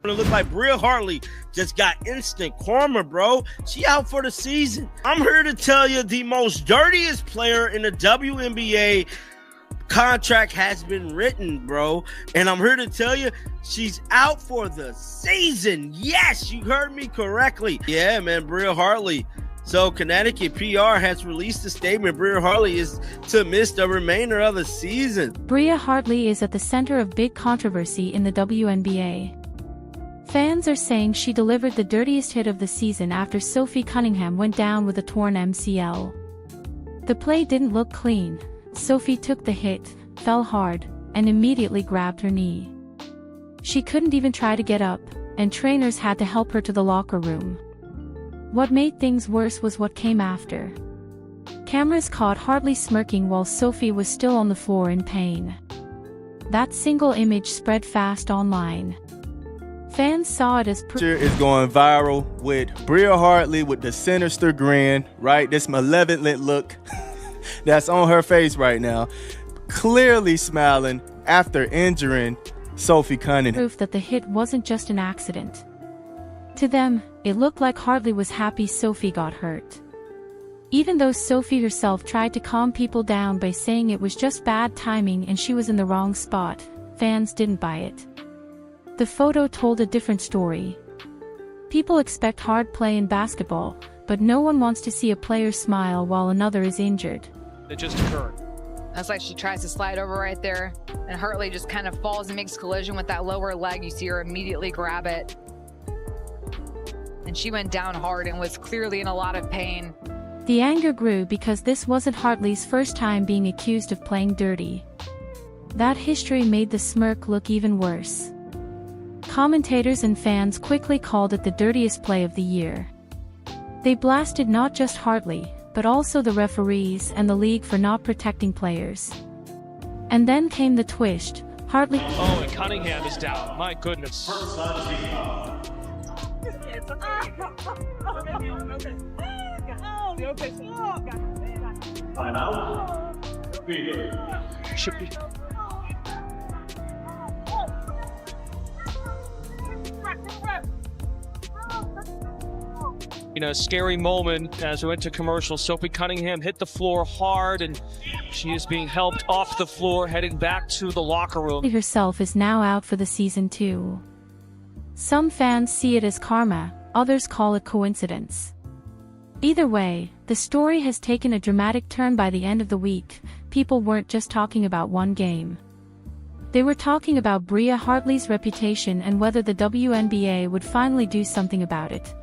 It looked like Bria Hartley just got instant karma, bro. She out for the season. I'm here to tell you the most dirtiest player in the WNBA contract has been written, bro. And I'm here to tell you she's out for the season. Yes, you heard me correctly. Yeah, man, Bria Hartley. So Connecticut PR has released a statement. Bria Hartley is to miss the remainder of the season. Bria Hartley is at the center of big controversy in the WNBA. Fans are saying she delivered the dirtiest hit of the season after Sophie Cunningham went down with a torn MCL. The play didn't look clean. Sophie took the hit, fell hard, and immediately grabbed her knee. She couldn't even try to get up, and trainers had to help her to the locker room. What made things worse was what came after. Cameras caught Hartley smirking while Sophie was still on the floor in pain. That single image spread fast online. Fans saw it as picture is going viral with Bria Hartley with the sinister grin, right? This malevolent look that's on her face right now, clearly smiling after injuring Sophie Cunningham. Proof that the hit wasn't just an accident. To them, it looked like Hartley was happy Sophie got hurt. Even though Sophie herself tried to calm people down by saying it was just bad timing and she was in the wrong spot, fans didn't buy it. The photo told a different story. People expect hard play in basketball, but no one wants to see a player smile while another is injured. It just occurred. That's like she tries to slide over right there, and Hartley just kind of falls and makes collision with that lower leg. You see her immediately grab it. And she went down hard and was clearly in a lot of pain. The anger grew because this wasn't Hartley's first time being accused of playing dirty. That history made the smirk look even worse. Commentators and fans quickly called it the dirtiest play of the year. They blasted not just Hartley, but also the referees and the league for not protecting players. And then came the twist. Hartley. Oh, and Cunningham is down. My goodness. Should be. You know, scary moment as we went to commercial. Sophie Cunningham hit the floor hard, and she is being helped off the floor, heading back to the locker room. Herself is now out for the season too. Some fans see it as karma, others call it coincidence. Either way, the story has taken a dramatic turn by the end of the week. People weren't just talking about one game. They were talking about Bria Hartley's reputation and whether the WNBA would finally do something about it.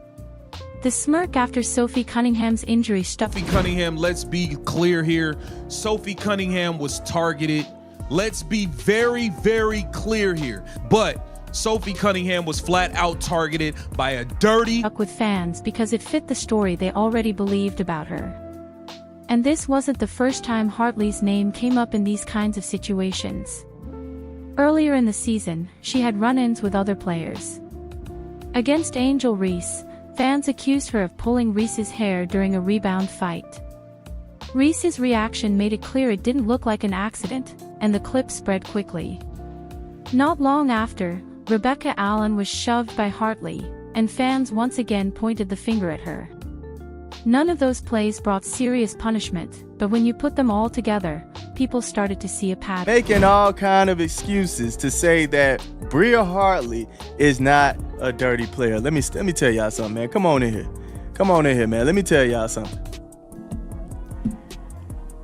The smirk after Sophie Cunningham's injury stuck. Sophie Cunningham, let's be clear here. Sophie Cunningham was targeted. Let's be very, very clear here. But Sophie Cunningham was flat out targeted by a dirty. With fans because it fit the story they already believed about her. And this wasn't the first time Hartley's name came up in these kinds of situations. Earlier in the season, she had run-ins with other players. Against Angel Reese, fans accused her of pulling Reese's hair during a rebound fight. Reese's reaction made it clear it didn't look like an accident, and the clip spread quickly. Not long after, Rebecca Allen was shoved by Hartley, and fans once again pointed the finger at her. None of those plays brought serious punishment, but when you put them all together, people started to see a pattern. Making all kind of excuses to say that Bria Hartley is not a dirty player. Let me tell y'all something, man. Come on in here. Come on in here, man. Let me tell y'all something.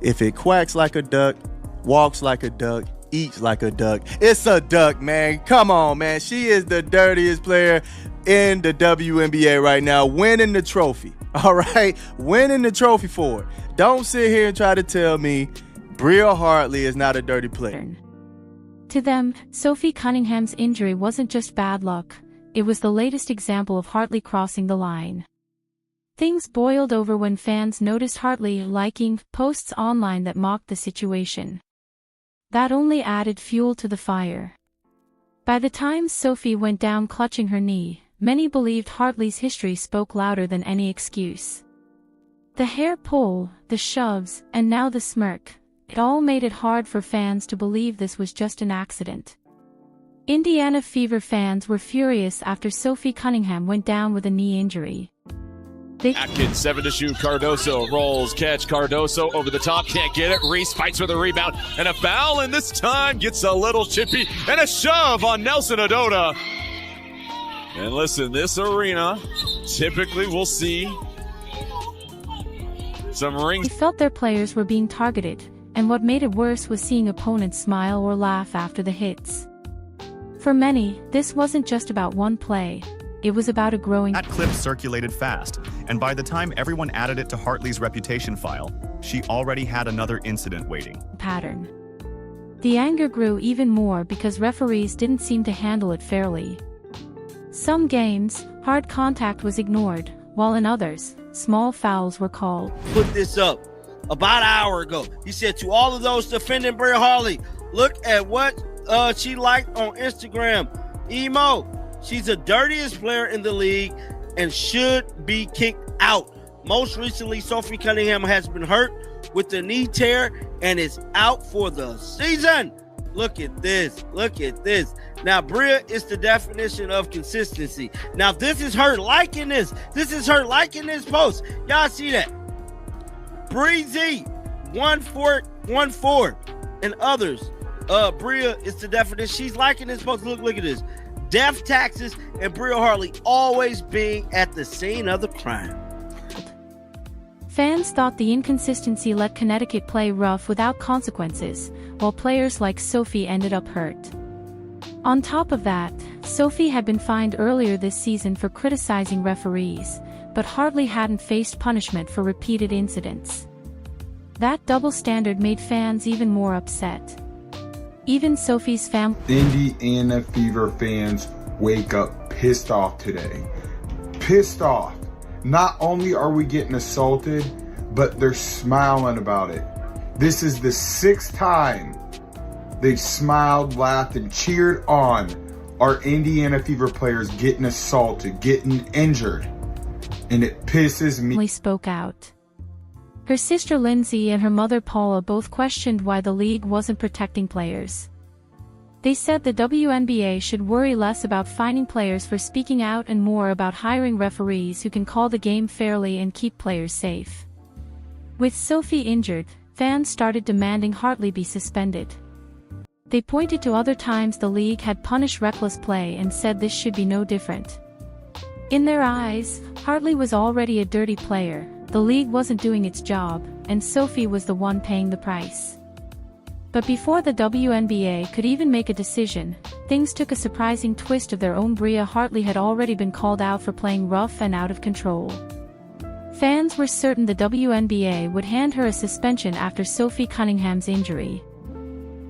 If it quacks like a duck, walks like a duck, eats like a duck, it's a duck, man. Come on, man. She is the dirtiest player in the WNBA right now, winning the trophy. All right, winning the trophy for it. Don't sit here and try to tell me Bria Hartley is not a dirty player. To them, Sophie Cunningham's injury wasn't just bad luck, it was the latest example of Hartley crossing the line. Things boiled over when fans noticed Hartley liking posts online that mocked the situation. That only added fuel to the fire. By the time Sophie went down clutching her knee, many believed Hartley's history spoke louder than any excuse. The hair pull, the shoves, and now the smirk, it all made it hard for fans to believe this was just an accident. Indiana Fever fans were furious after Sophie Cunningham went down with a knee injury. Atkins, 7 to shoot. Cardoso rolls, catch. Cardoso over the top, can't get it. Reese fights for the rebound and a foul, and this time gets a little chippy and a shove on Nelson Adota. And listen, this arena, typically we'll see some rings. They felt their players were being targeted, and what made it worse was seeing opponents smile or laugh after the hits. For many, this wasn't just about one play. It was about a growing That clip circulated fast, and by the time everyone added it to Hartley's reputation file, she already had another incident waiting. pattern. The anger grew even more because referees didn't seem to handle it fairly. Some games, hard contact was ignored, while in others, small fouls were called. Put this up about an hour ago. He said to all of those defending Bria Hartley, look at what she liked on Instagram. Emo, she's the dirtiest player in the league and should be kicked out. Most recently, Sophie Cunningham has been hurt with the knee tear and is out for the season. Look at this. Look at this. Now, Bria is the definition of consistency. Now, this is her liking this. This is her liking this post. Y'all see that? Breezy, 1414, and others. Bria is the definition. She's liking this post. Look at this. Death taxes and Bria Hartley always being at the scene of the crime. Fans thought the inconsistency let Connecticut play rough without consequences, while players like Sophie ended up hurt. On top of that, Sophie had been fined earlier this season for criticizing referees, but Hartley hadn't faced punishment for repeated incidents. That double standard made fans even more upset. Even Sophie's family. Indiana Fever fans wake up pissed off today. Pissed off. Not only are we getting assaulted, but they're smiling about it. This is the 6th time they've smiled, laughed, and cheered on our Indiana Fever players getting assaulted, getting injured. And it pisses me. Spoke out. Her sister Lindsay and her mother Paula both questioned why the league wasn't protecting players. They said the WNBA should worry less about fining players for speaking out and more about hiring referees who can call the game fairly and keep players safe. With Sophie injured, fans started demanding Hartley be suspended. They pointed to other times the league had punished reckless play and said this should be no different. In their eyes, Hartley was already a dirty player, the league wasn't doing its job, and Sophie was the one paying the price. But before the WNBA could even make a decision, things took a surprising twist of their own. Bria Hartley had already been called out for playing rough and out of control. Fans were certain the WNBA would hand her a suspension after Sophie Cunningham's injury.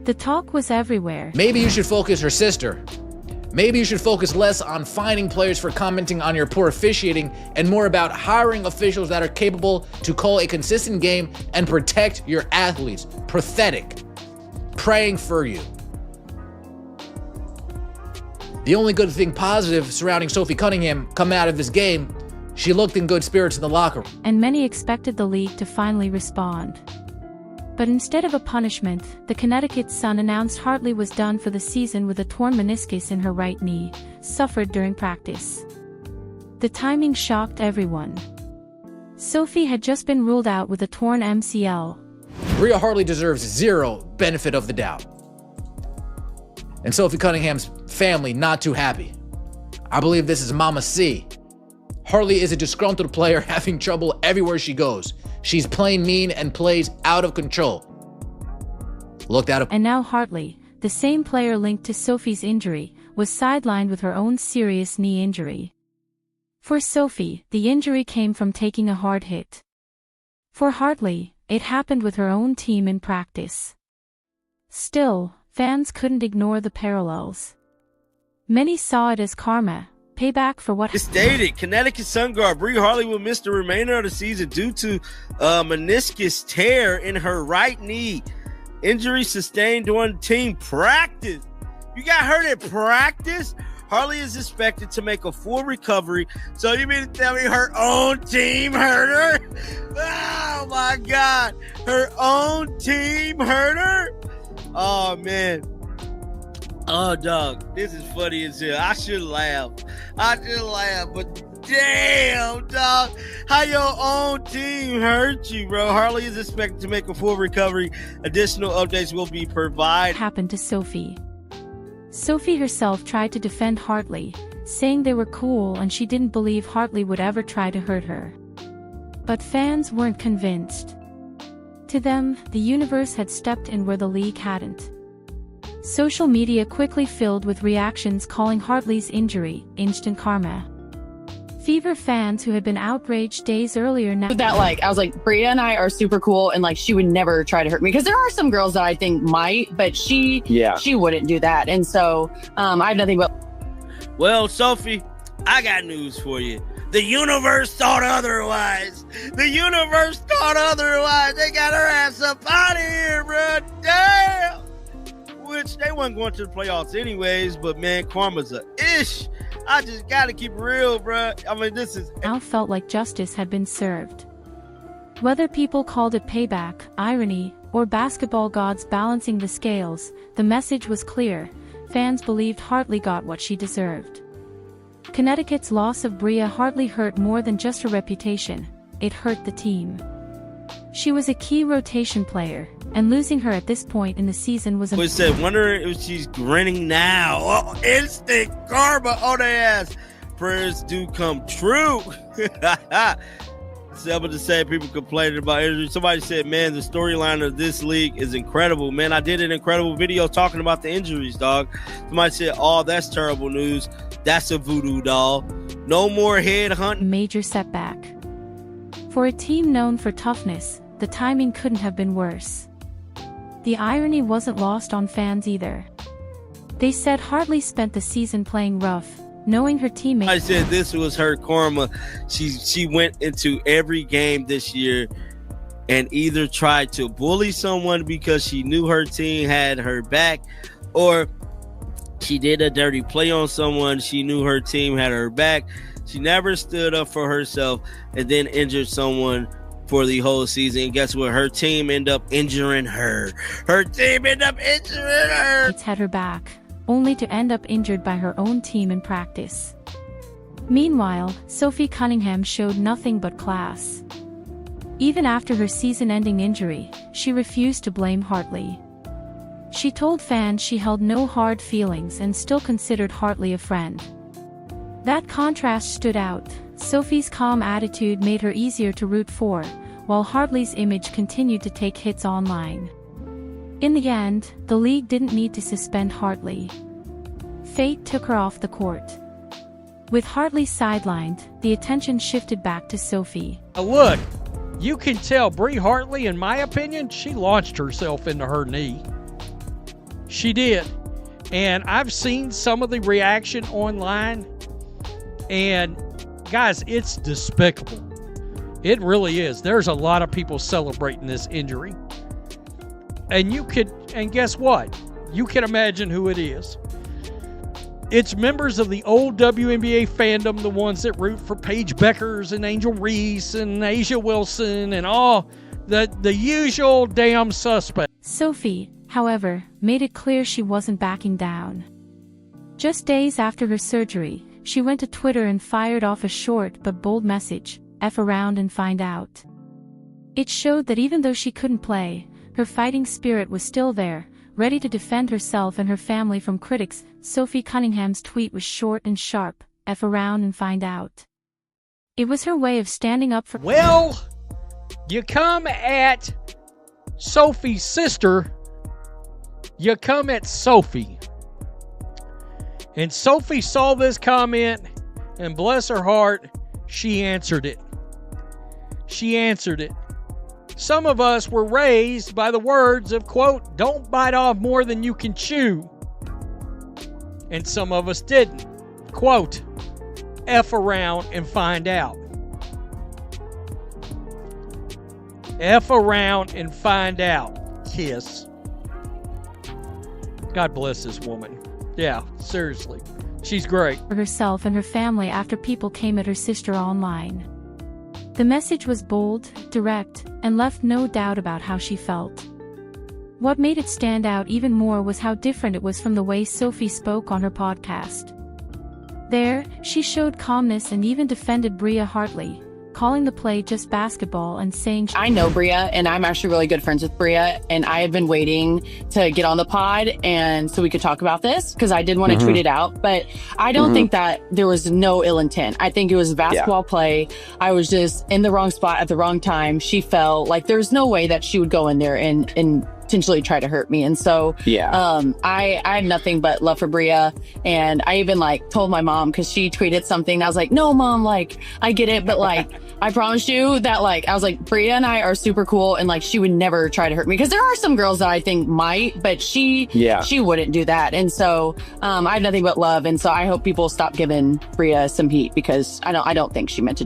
The talk was everywhere. Maybe you should focus her sister. Maybe you should focus less on fining players for commenting on your poor officiating and more about hiring officials that are capable to call a consistent game and protect your athletes. Pathetic. Praying for you. The only good thing positive surrounding Sophie Cunningham come out of this game, she looked in good spirits in the locker room. And many expected the league to finally respond. But instead of a punishment, the Connecticut Sun announced Hartley was done for the season with a torn meniscus in her right knee, suffered during practice. The timing shocked everyone. Sophie had just been ruled out with a torn MCL. Bria Hartley deserves zero benefit of the doubt. And Sophie Cunningham's family not too happy. I believe this is Mama C. Hartley is a disgruntled player having trouble everywhere she goes. She's plain mean and plays out of control. Looked out of. And now Hartley, the same player linked to Sophie's injury, was sidelined with her own serious knee injury. For Sophie, the injury came from taking a hard hit. For Hartley, it happened with her own team in practice. Still, fans couldn't ignore the parallels. Many saw it as karma, payback for what. It's stated Connecticut Sun guard Bria Hartley will miss the remainder of the season due to a meniscus tear in her right knee. Injury sustained during team practice. You got hurt at practice? Hartley is expected to make a full recovery. So you mean to tell me her own team hurt her? Oh my God. Her own team hurt her? Oh man. Oh, dog, this is funny as hell. I should laugh, but damn, dog, how your own team hurt you, bro. Hartley is expected to make a full recovery. Additional updates will be provided. Happened to Sophie. Sophie herself tried to defend Hartley, saying they were cool and she didn't believe Hartley would ever try to hurt her. But fans weren't convinced. To them, the universe had stepped in where the league hadn't. Social media quickly filled with reactions calling Hartley's injury instant karma. Fever fans who had been outraged days earlier now I was like, Bria and I are super cool, and like she would never try to hurt me, because there are some girls that I think might, but she wouldn't do that. And so I have nothing but. Well, Sophie, I got news for you. The universe thought otherwise. They got her ass up out of here, bro. Damn. Which they weren't going to the playoffs anyways, but man, karma's a ish. I just gotta keep it real, bro. I mean, this is now felt like justice had been served. Whether people called it payback, irony, or basketball gods balancing the scales, the message was clear. Fans believed Hartley got what she deserved. Connecticut's loss of Bria Hartley hurt more than just her reputation, it hurt the team. She was a key rotation player, and losing her at this point in the season was We said, wonder if she's grinning now. Oh, instant karma on their ass. Prayers do come true. Several to say people complaining about injuries. Somebody said, man, the storyline of this league is incredible. Man, I did an incredible video talking about the injuries, dog. Somebody said, oh, that's terrible news. That's a voodoo doll. No more head hunting. Major setback. For a team known for toughness, the timing couldn't have been worse. The irony wasn't lost on fans either. They said Hartley spent the season playing rough, knowing her teammates. I said this was her karma. She went into every game this year and either tried to bully someone because she knew her team had her back, or she did a dirty play on someone. She knew her team had her back. She never stood up for herself and then injured someone for the whole season. And guess what? Her team ended up injuring her. It's had her back, only to end up injured by her own team in practice. Meanwhile, Sophie Cunningham showed nothing but class. Even after her season-ending injury, she refused to blame Hartley. She told fans she held no hard feelings and still considered Hartley a friend. That contrast stood out. Sophie's calm attitude made her easier to root for, while Hartley's image continued to take hits online. In the end, the league didn't need to suspend Hartley. Fate took her off the court. With Hartley sidelined, the attention shifted back to Sophie. Look, you can tell Bria Hartley, in my opinion, she launched herself into her knee. She did. And I've seen some of the reaction online, and guys, it's despicable. It really is. There's a lot of people celebrating this injury. And guess what? You can imagine who it is. It's members of the old WNBA fandom, the ones that root for Paige Beckers and Angel Reese and Asia Wilson and all the usual damn suspects. Sophie, however, made it clear she wasn't backing down. Just days after her surgery, she went to Twitter and fired off a short but bold message, F around and find out. It showed that even though she couldn't play, her fighting spirit was still there, ready to defend herself and her family from critics. Sophie Cunningham's tweet was short and sharp, F around and find out. It was her way of standing up for— Well, you come at Sophie's sister, you come at Sophie. And Sophie saw this comment, and bless her heart, she answered it. She answered it. Some of us were raised by the words of, quote, don't bite off more than you can chew. And some of us didn't. Quote, F around and find out. F around and find out. Kiss. God bless this woman. Yeah, seriously. She's great. For herself and her family after people came at her sister online. The message was bold, direct, and left no doubt about how she felt. What made it stand out even more was how different it was from the way Sophie spoke on her podcast. There, she showed calmness and even defended Bria Hartley, calling the play just basketball and saying, I know Bria, and I'm actually really good friends with Bria, and I have been waiting to get on the pod and so we could talk about this because I did want to tweet it out, but I don't think that there was no ill intent. I think it was basketball play. I was just in the wrong spot at the wrong time. She fell. Like, there's no way that she would go in there and potentially try to hurt me. And so I had nothing but love for Bria. And I even like told my mom, because she tweeted something. I was like, no, Mom, like, I get it, but like, I promise you that, like, I was like, Bria and I are super cool, and like, she would never try to hurt me, because there are some girls that I think might, but she wouldn't do that. And so I have nothing but love. And so I hope people stop giving Bria some heat, because I don't think she meant to do